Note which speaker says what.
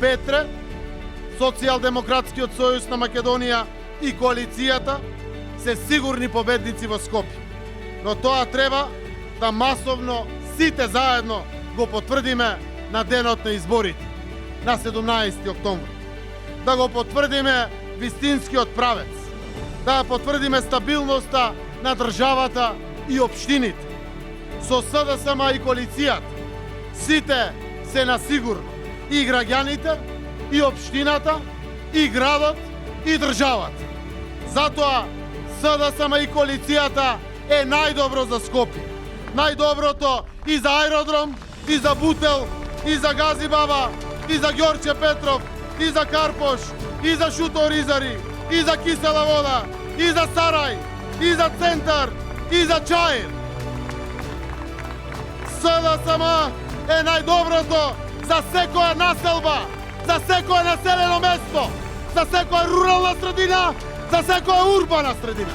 Speaker 1: Петре, Социјалдемократскиот сојуз на Македонија и коалицијата се сигурни победници во Скопје. Но тоа треба да масовно сите заедно го потврдиме на денот на изборите, на 17 октомври. Да го потврдиме вистинскиот правец, да потврдиме стабилноста на државата и општините. Со СДСМ и коалицијата сите се на сигурно, и граѓаните, и општината, и градот, и државата. Затоа СДСМ и коалицијата е најдобро за Скопје. Најдоброто и за аеродром, и за Бутел, и за Газибаба, и за Ѓорче Петров, и за Карпош, и за Шуто Ризари, и за Кисела вода, и за Сарај, и за Центар, и за Чаир. СДСМ е најдоброто за секоја населба, за секое населено место, за секоја рурална средина, за секоја урбана средина.